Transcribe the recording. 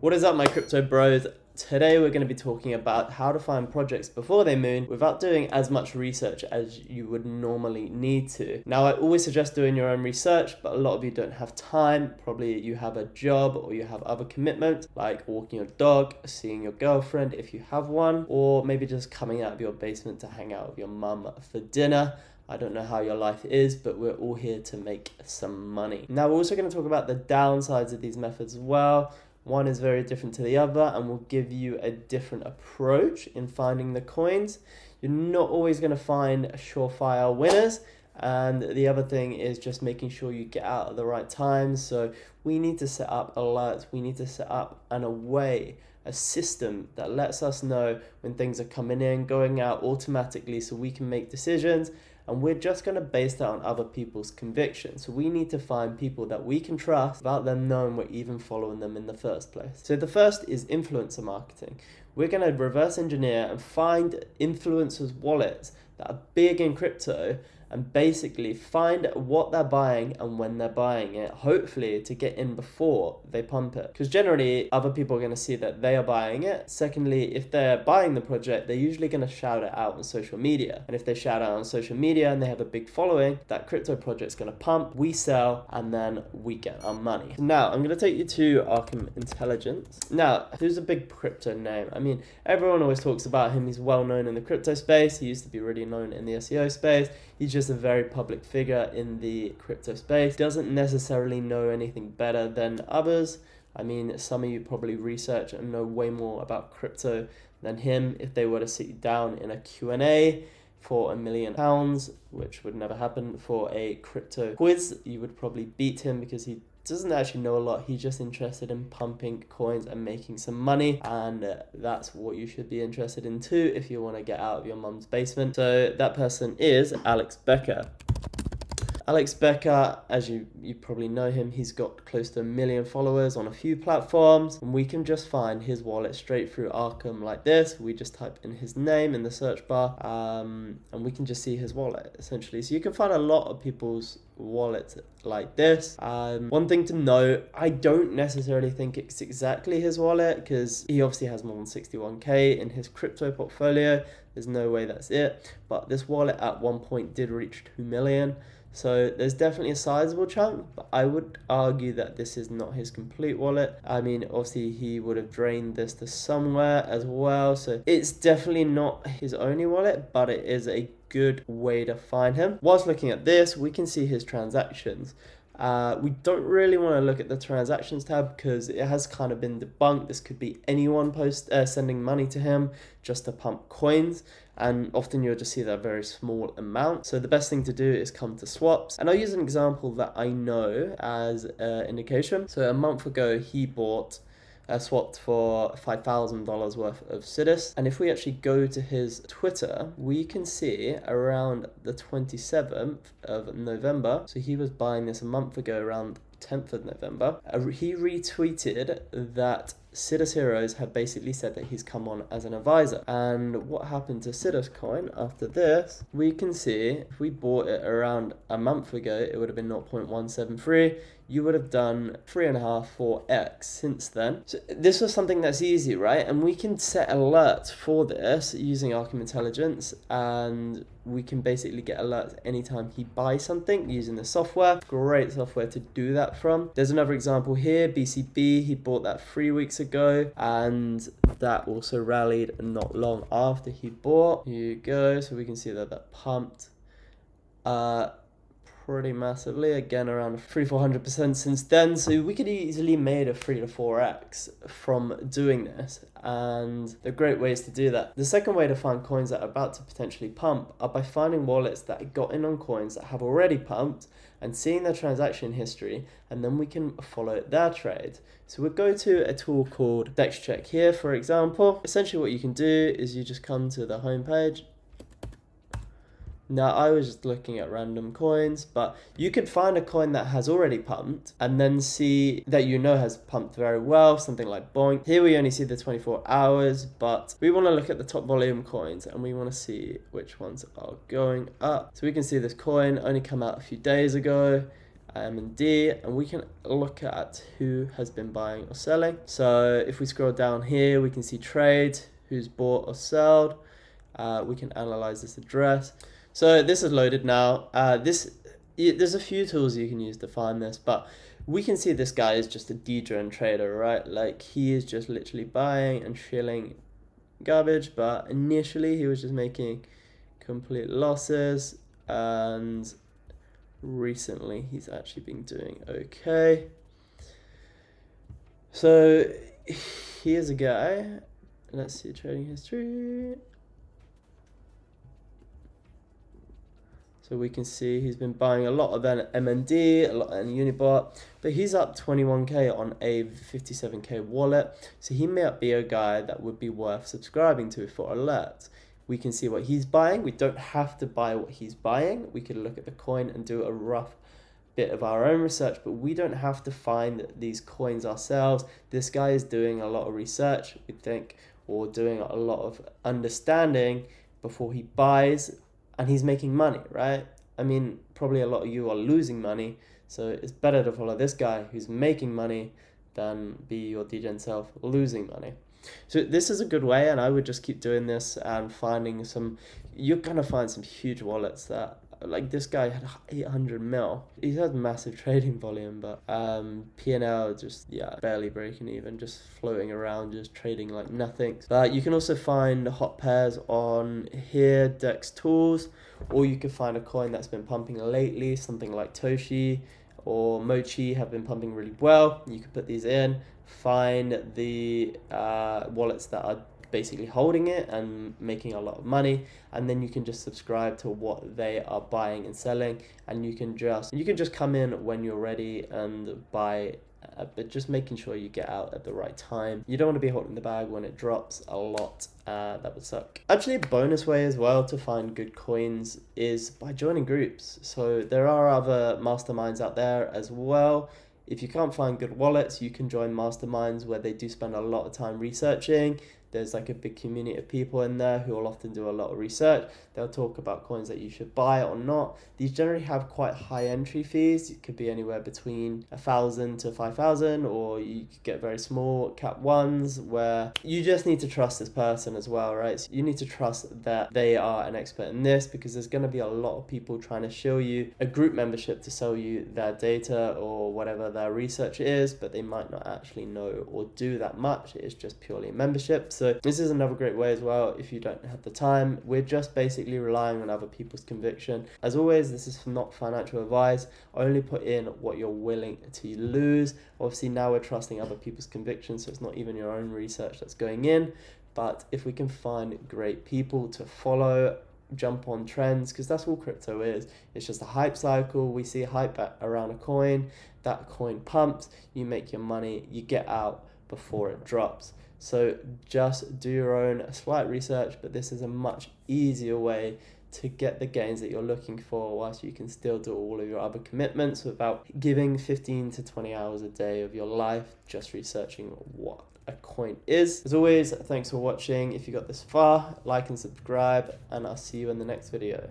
What is up, my crypto bros? Today we're going to be talking about how to find projects before they moon without doing as much research as you would normally need to. Now, I always suggest doing your own research, but a lot of you don't have time. Probably you have a job or you have other commitments like walking your dog, seeing your girlfriend if you have one, or maybe just coming out of your basement to hang out with your mum for dinner. I don't know how your life is, but we're all here to make some money. Now, we're also going to talk about the downsides of these methods as well. One is very different to the other and will give you a different approach in finding the coins. You're not always going to find surefire winners. And the other thing is just making sure you get out at the right times. So we need to set up alerts. We need to set up a system that lets us know when things are coming in, going out automatically so we can make decisions. And we're just going to base that on other people's convictions. So we need to find people that we can trust without them knowing we're even following them in the first place. So the first is influencer marketing. We're going to reverse engineer and find influencers' wallets that are big in crypto and basically find what they're buying and when they're buying it, hopefully to get in before they pump it. Because generally, other people are going to see that they are buying it. Secondly, if they're buying the project, they're usually going to shout it out on social media. And if they shout out on social media and they have a big following, that crypto project's going to pump, we sell, and then we get our money. Now, I'm going to take you to Arkham Intelligence. Now, who's a big crypto name? I mean, everyone always talks about him. He's well known in the crypto space. He used to be really known in the SEO space. He's just a very public figure in the crypto space. Doesn't necessarily know anything better than others. I mean, some of you probably research and know way more about crypto than him. If they were to sit you down in a Q&A for £1 million, which would never happen, for a crypto quiz, you would probably beat him because he doesn't actually know a lot. He's just interested in pumping coins and making some money, and that's what you should be interested in too if you want to get out of your mum's basement. So that person is Alex Becker. Alex Becker, as you probably know him, he's got close to 1 million followers on a few platforms, and we can just find his wallet straight through Arkham like this. We just type in his name in the search bar, and we can just see his wallet essentially. So you can find a lot of people's wallets like this. One thing to note, I don't necessarily think it's exactly his wallet because he obviously has more than 61k in his crypto portfolio. There's no way that's it, but this wallet at one point did reach 2 million. So there's definitely a sizable chunk, but I would argue that this is not his complete wallet. I mean, obviously he would have drained this to somewhere as well. So it's definitely not his only wallet, but it is a good way to find him. Whilst looking at this, we can see his transactions. We don't really want to look at the transactions tab because it has kind of been debunked. This could be anyone sending money to him just to pump coins, and often you'll just see that very small amount. So the best thing to do is come to swaps, and I'll use an example that I know as an indication. So a month ago he bought swapped for $5,000 worth of CIDIS. And if we actually go to his Twitter, we can see around the 27th of November, so he was buying this a month ago around 10th of November, he retweeted that CIDIS Heroes have basically said that he's come on as an advisor. And what happened to CIDIS coin after this, we can see if we bought it around a month ago, it would have been 0.173. You would have done 3.5, 4x since then. So this was something that's easy, right? And we can set alerts for this using Arkham Intelligence, and we can basically get alerts anytime he buys something using the software. Great software to do that from. There's another example here, BCB, he bought that 3 weeks ago, and that also rallied not long after he bought. Here you go, so we can see that pumped pretty massively, again around 300-400% since then. So we could easily made a 3 to 4x from doing this, and there are great ways to do that. The second way to find coins that are about to potentially pump are by finding wallets that got in on coins that have already pumped and seeing their transaction history, and then we can follow their trade. So we'll go to a tool called DexCheck here, for example. Essentially what you can do is you just come to the home page. Now, I was just looking at random coins, but you could find a coin that has already pumped and then see that has pumped very well, something like Boink. Here we only see the 24 hours, but we want to look at the top volume coins and we want to see which ones are going up. So we can see this coin only come out a few days ago. M&D, and we can look at who has been buying or selling. So if we scroll down here, we can see trade, who's bought or sold. We can analyze this address. So this is loaded now. There's a few tools you can use to find this, but we can see this guy is just a dedrone trader, right? Like, he is just literally buying and shilling garbage, but initially he was just making complete losses, and recently he's actually been doing okay. So here's a guy. Let's see trading history. So we can see he's been buying a lot of MND, a lot of Unibot, but he's up 21k on a 57k wallet. So he may be a guy that would be worth subscribing to for alerts. We can see what he's buying. We don't have to buy what he's buying. We could look at the coin and do a rough bit of our own research, but we don't have to find these coins ourselves. This guy is doing a lot of research, we think, or doing a lot of understanding before he buys, and he's making money, right? I mean, probably a lot of you are losing money, so it's better to follow this guy who's making money than be your degen self losing money. So this is a good way, and I would just keep doing this and finding some. You're gonna find some huge wallets that, like, this guy had 800 mil. He has massive trading volume, but P&L just, barely breaking even, just floating around, just trading like nothing. But you can also find hot pairs on here, Dex Tools, or you can find a coin that's been pumping lately, something like Toshi or Mochi have been pumping really well. You can put these in, find the wallets that are basically holding it and making a lot of money, and then you can just subscribe to what they are buying and selling, and you can just come in when you're ready and buy, but just making sure you get out at the right time. You don't want to be holding the bag when it drops a lot. That would suck. Actually, a bonus way as well to find good coins is by joining groups. So there are other masterminds out there as well. If you can't find good wallets, you can join masterminds where they do spend a lot of time researching. There's like a big community of people in there who will often do a lot of research. They'll talk about coins that you should buy or not. These generally have quite high entry fees. It could be anywhere between 1,000 to 5,000, or you could get very small cap ones where you just need to trust this person as well, right? So you need to trust that they are an expert in this, because there's going to be a lot of people trying to show you a group membership to sell you their data or whatever their research is, but they might not actually know or do that much. It is just purely a membership. So this is another great way as well if you don't have the time. We're just basically relying on other people's conviction. As always, this is not financial advice. Only put in what you're willing to lose. Obviously now we're trusting other people's conviction, so it's not even your own research that's going in. But if we can find great people to follow, jump on trends, because that's all crypto is. It's just a hype cycle. We see hype around a coin, that coin pumps, you make your money, you get out before it drops. So just do your own slight research, but this is a much easier way to get the gains that you're looking for, whilst you can still do all of your other commitments without giving 15 to 20 hours a day of your life just researching what a coin is. As always, thanks for watching. If you got this far, like and subscribe, and I'll see you in the next video.